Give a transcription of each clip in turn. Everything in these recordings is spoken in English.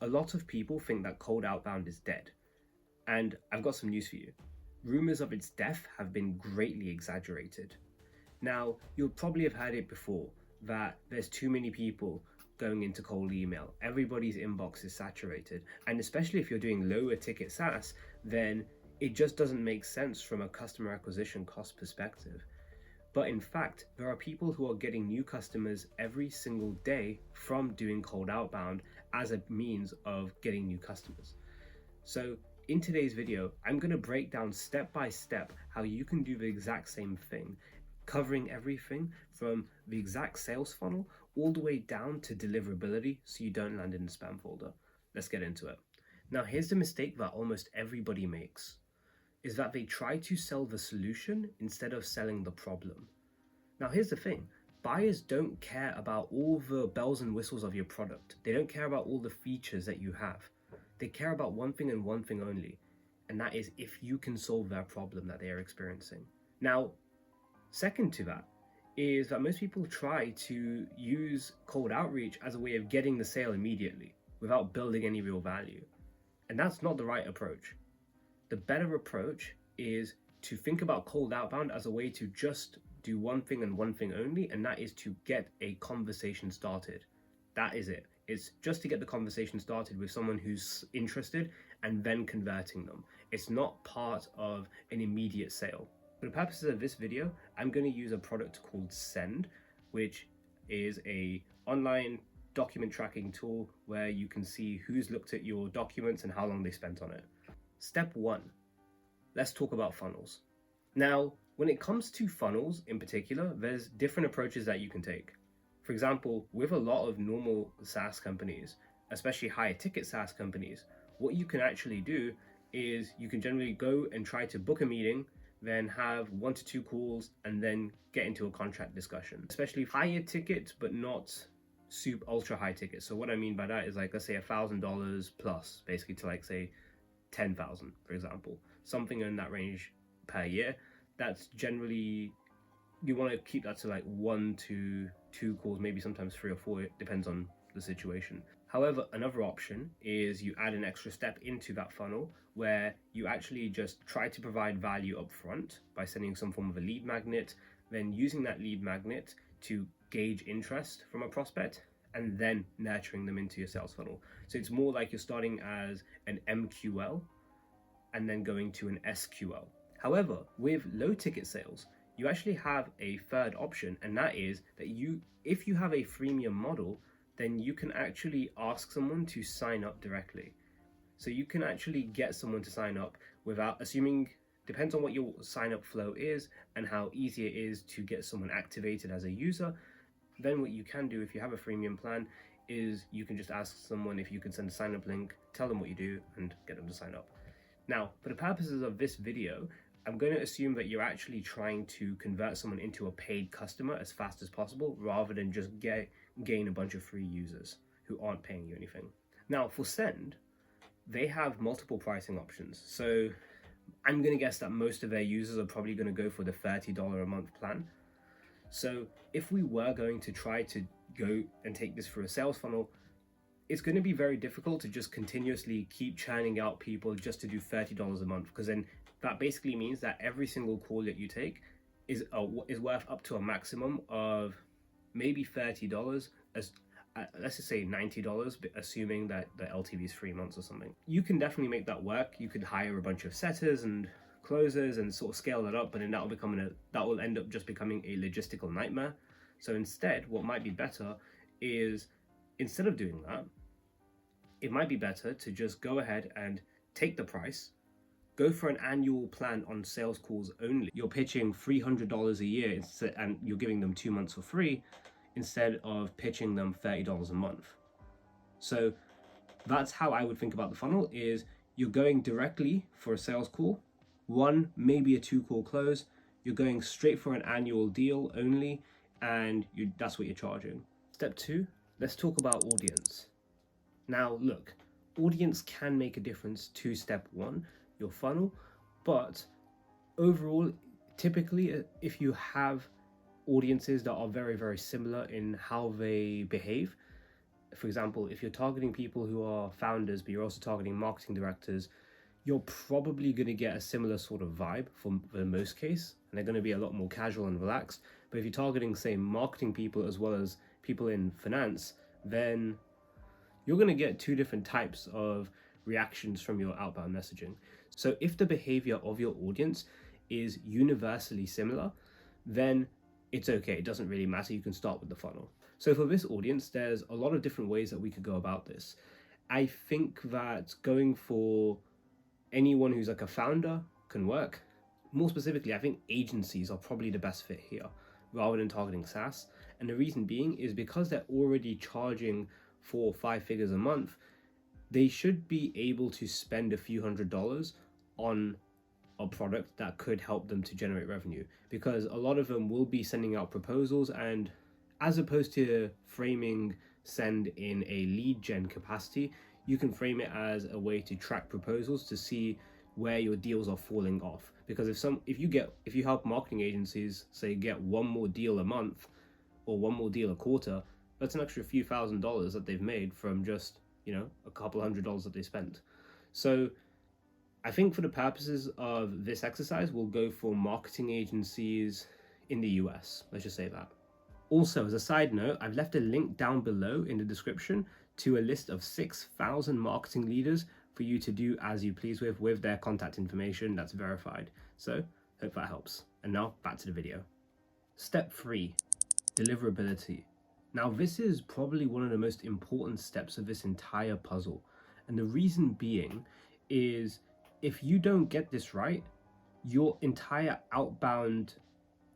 A lot of people think that cold outbound is dead, and I've got some news for you. Rumors of its death have been greatly exaggerated. Now, you'll probably have heard it before that there's too many people going into cold email. Everybody's inbox is saturated, and especially if you're doing lower ticket SaaS, then it just doesn't make sense from a customer acquisition cost perspective. But in fact, there are people who are getting new customers every single day from doing cold outbound as a means of getting new customers. So in today's video, I'm going to break down step by step how you can do the exact same thing, covering everything from the exact sales funnel all the way down to deliverability so you don't land in the spam folder. Let's get into it. Now, here's the mistake that almost everybody makes, is that they try to sell the solution instead of selling the problem. Now, here's the thing. Buyers don't care about all the bells and whistles of your product. They don't care about all the features that you have. They care about one thing and one thing only, and that is if you can solve their problem that they are experiencing. Now, second to that is that most people try to use cold outreach as a way of getting the sale immediately without building any real value. And that's not the right approach. The better approach is to think about cold outbound as a way to just do one thing and one thing only, and that is to get a conversation started. That is it. It's just to get the conversation started with someone who's interested and then converting them. It's not part of an immediate sale. For the purposes of this video, I'm going to use a product called Send, which is a online document tracking tool where you can see who's looked at your documents and how long they spent on it. Step 1, let's talk about funnels. Now, when it comes to funnels in particular, there's different approaches that you can take. For example, with a lot of normal SaaS companies, especially higher ticket SaaS companies, what you can actually do is you can generally go and try to book a meeting, then have 1 to 2 calls, and then get into a contract discussion. Especially higher tickets, but not super ultra high tickets. So what I mean by that is, like, let's say $1,000 plus, basically, to like say 10,000, for example, something in that range per year. That's generally, you want to keep that to like 1 to 2 calls, maybe sometimes 3 or 4, it depends on the situation. However, another option is you add an extra step into that funnel where you actually just try to provide value up front by sending some form of a lead magnet, then using that lead magnet to gauge interest from a prospect, and then nurturing them into your sales funnel. So it's more like you're starting as an MQL and then going to an SQL. However, with low ticket sales, you actually have a third option, and that is that if you have a freemium model, then you can actually ask someone to sign up directly. So you can actually get someone to sign up without assuming, depends on what your sign up flow is and how easy it is to get someone activated as a user. Then what you can do if you have a freemium plan is you can just ask someone if you can send a sign up link, tell them what you do, and get them to sign up. Now, for the purposes of this video, I'm going to assume that you're actually trying to convert someone into a paid customer as fast as possible, rather than just gain a bunch of free users who aren't paying you anything. Now, for Send, they have multiple pricing options. So I'm going to guess that most of their users are probably going to go for the $30 a month plan. So if we were going to try to go and take this through a sales funnel, it's going to be very difficult to just continuously keep churning out people just to do $30 a month, because then that basically means that every single call that you take is worth up to a maximum of maybe $30, as let's just say $90, assuming that the LTV is 3 months or something. You can definitely make that work. You could hire a bunch of setters and closers and sort of scale that up, but then that will end up just becoming a logistical nightmare. So instead, what might be better is, instead of doing that, it might be better to just go ahead and take the price, go for an annual plan on sales calls only. You're pitching $300 a year and you're giving them 2 months for free, instead of pitching them $30 a month. So that's how I would think about the funnel, is you're going directly for a sales call, 1, maybe a 2 call close. You're going straight for an annual deal only, and that's what you're charging. Step 2, let's talk about audience. Now look, audience can make a difference to step 1, your funnel, but overall, typically if you have audiences that are very, very similar in how they behave, for example, if you're targeting people who are founders, but you're also targeting marketing directors, you're probably going to get a similar sort of vibe for the most case, and they're going to be a lot more casual and relaxed. But if you're targeting, say, marketing people as well as people in finance, then you're going to get two different types of reactions from your outbound messaging. So if the behavior of your audience is universally similar, then it's okay. It doesn't really matter. You can start with the funnel. So for this audience, there's a lot of different ways that we could go about this. I think that going for anyone who's like a founder can work. More specifically, I think agencies are probably the best fit here rather than targeting SaaS. And the reason being is because they're already charging 4 or 5 figures a month, they should be able to spend a few $100s on a product that could help them to generate revenue, because a lot of them will be sending out proposals, and as opposed to framing send in a lead gen capacity, you can frame it as a way to track proposals to see where your deals are falling off. Because if you help marketing agencies say get one more deal a month or one more deal a quarter, that's an extra few $1,000s that they've made from just, a couple $100s that they spent. So I think for the purposes of this exercise, we'll go for marketing agencies in the US. Let's just say that. Also, as a side note, I've left a link down below in the description to a list of 6,000 marketing leaders for you to do as you please with their contact information that's verified. So, hope that helps. And now, back to the video. Step 3, deliverability. Now, this is probably one of the most important steps of this entire puzzle. And the reason being is if you don't get this right, your entire outbound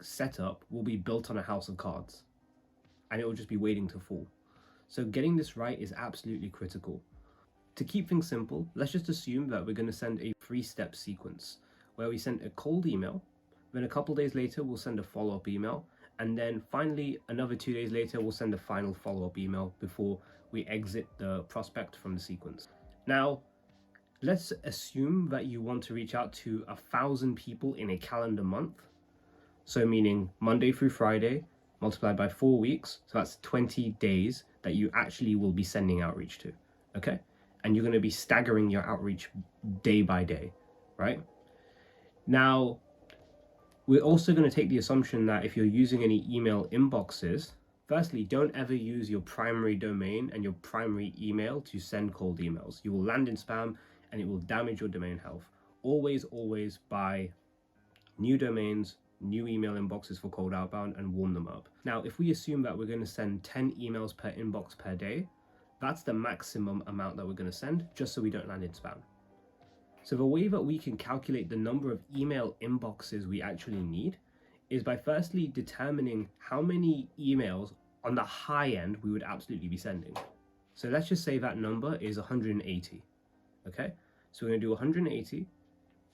setup will be built on a house of cards and it will just be waiting to fall. So getting this right is absolutely critical. To keep things simple, let's just assume that we're going to send a 3-step sequence where we send a cold email, then a couple days later we'll send a follow-up email, and then finally another 2 days later we'll send a final follow-up email before we exit the prospect from the sequence. Now, let's assume that you want to reach out to 1,000 people in a calendar month. So meaning Monday through Friday multiplied by 4 weeks. So that's 20 days that you actually will be sending outreach to. Okay. And you're going to be staggering your outreach day by day, right? Now, we're also going to take the assumption that if you're using any email inboxes, firstly, don't ever use your primary domain and your primary email to send cold emails. You will land in spam and it will damage your domain health. Always buy new domains, new email inboxes for cold outbound and warm them up. Now, if we assume that we're going to send 10 emails per inbox per day, that's the maximum amount that we're going to send just so we don't land in spam. So the way that we can calculate the number of email inboxes we actually need is by firstly determining how many emails on the high end we would absolutely be sending. So let's just say that number is 180. Okay, so we're going to do 180,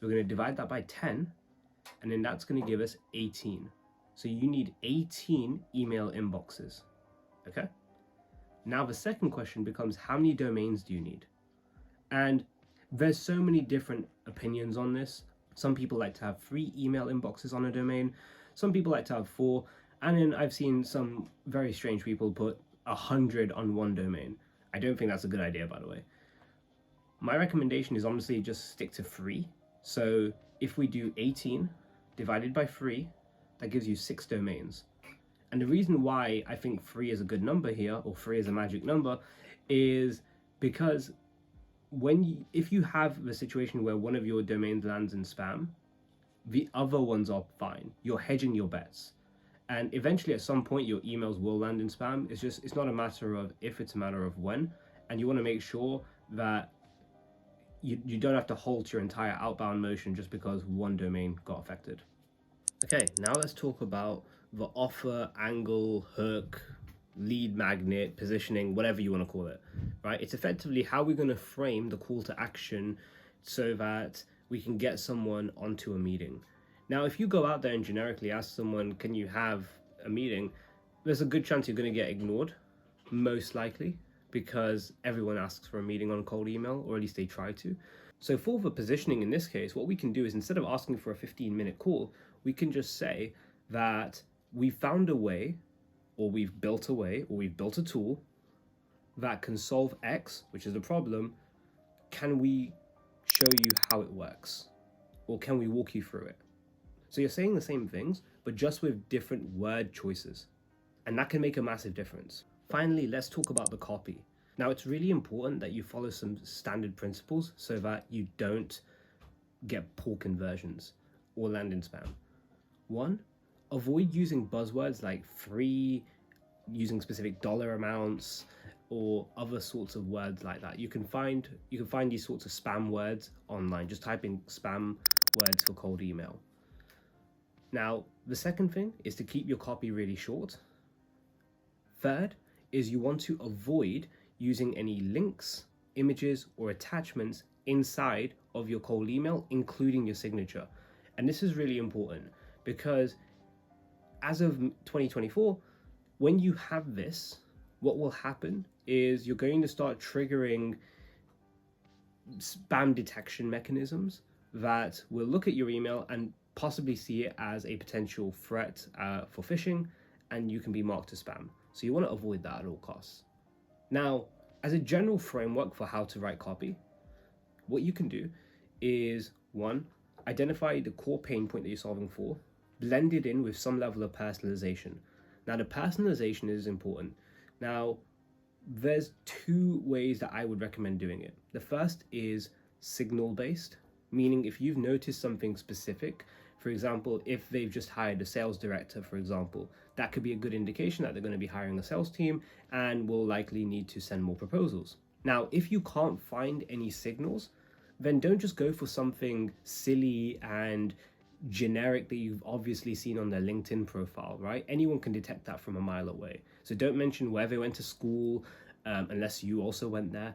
we're going to divide that by 10, and then that's going to give us 18. So you need 18 email inboxes. Okay, now the second question becomes, how many domains do you need? And there's so many different opinions on this. Some people like to have 3 email inboxes on a domain, some people like to have 4, and then I've seen some very strange people put 100 on one domain. I don't think that's a good idea, by the way. My recommendation is honestly just stick to 3. So if we do 18 divided by 3, that gives you 6 domains. And the reason why I think 3 is a good number here, or 3 is a magic number, is because if you have the situation where one of your domains lands in spam, the other ones are fine. You're hedging your bets. And eventually at some point your emails will land in spam. It's not a matter of if, it's a matter of when. And you want to make sure that you don't have to halt your entire outbound motion just because one domain got affected. Okay, now let's talk about the offer, angle, hook, lead magnet, positioning, whatever you want to call it, right? It's effectively how we're going to frame the call to action so that we can get someone onto a meeting. Now, if you go out there and generically ask someone, can you have a meeting? There's a good chance you're going to get ignored, most likely, because everyone asks for a meeting on cold email, or at least they try to. So for the positioning in this case, what we can do is instead of asking for a 15-minute call, we can just say that we found a way, or we've built a way, or we've built a tool that can solve X, which is the problem, can we show you how it works? Or can we walk you through it? So you're saying the same things, but just with different word choices. And that can make a massive difference. Finally, let's talk about the copy. Now, it's really important that you follow some standard principles so that you don't get poor conversions or land in spam. One, avoid using buzzwords like free, using specific dollar amounts, or other sorts of words like that. You can find these sorts of spam words online. Just type in spam words for cold email. Now, the second thing is to keep your copy really short. Third is you want to avoid using any links, images, or attachments inside of your cold email, including your signature. And this is really important because as of 2024, when you have this, what will happen is you're going to start triggering spam detection mechanisms that will look at your email and possibly see it as a potential threat for phishing, and you can be marked as spam. So you want to avoid that at all costs. Now, as a general framework for how to write copy, what you can do is, one, identify the core pain point that you're solving for, blend it in with some level of personalization. Now, the personalization is important. Now, there's two ways that I would recommend doing it. The first is signal-based, meaning if you've noticed something specific, for example, if they've just hired a sales director, for example, that could be a good indication that they're going to be hiring a sales team and will likely need to send more proposals. Now, if you can't find any signals, then don't just go for something silly and generic that you've obviously seen on their LinkedIn profile, right? Anyone can detect that from a mile away. So don't mention where they went to school unless you also went there.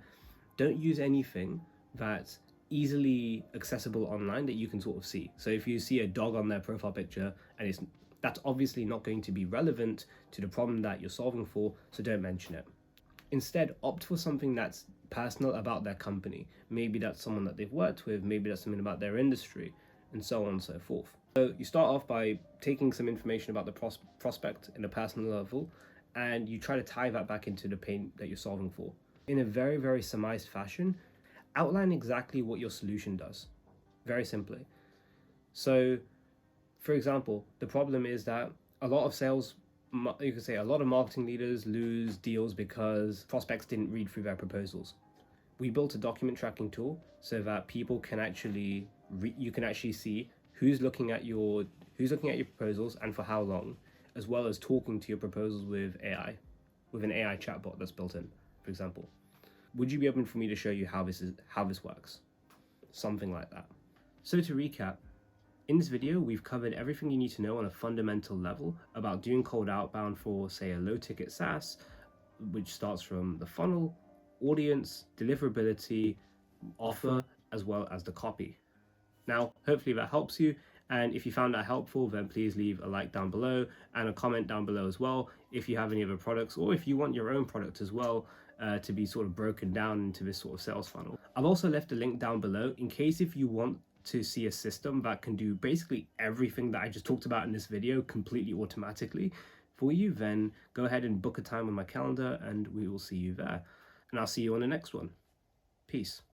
Don't use anything that's easily accessible online that you can sort of see. So if you see a dog on their profile picture and that's obviously not going to be relevant to the problem that you're solving for, so don't mention it. Instead, opt for something that's personal about their company. Maybe that's someone that they've worked with, maybe that's something about their industry, and so on and so forth. So you start off by taking some information about the prospect in a personal level, and you try to tie that back into the pain that you're solving for. In a very, very surmised fashion, outline exactly what your solution does, very simply. So, for example, the problem is that a lot of marketing leaders lose deals because prospects didn't read through their proposals. We built a document tracking tool so that people can actually you can actually see who's looking at your proposals and for how long, as well as talking to your proposals with AI, with an AI chatbot that's built in, for example. Would you be open for me to show you how this works? Something like that. So to recap, in this video, we've covered everything you need to know on a fundamental level about doing cold outbound for, say, a low-ticket SaaS, which starts from the funnel, audience, deliverability, offer, as well as the copy. Now, hopefully that helps you, and if you found that helpful, then please leave a like down below and a comment down below as well if you have any other products, or if you want your own product as well to be sort of broken down into this sort of sales funnel. I've also left a link down below in case if you want to see a system that can do basically everything that I just talked about in this video completely automatically for you, then go ahead and book a time on my calendar and we will see you there. And I'll see you on the next one. Peace.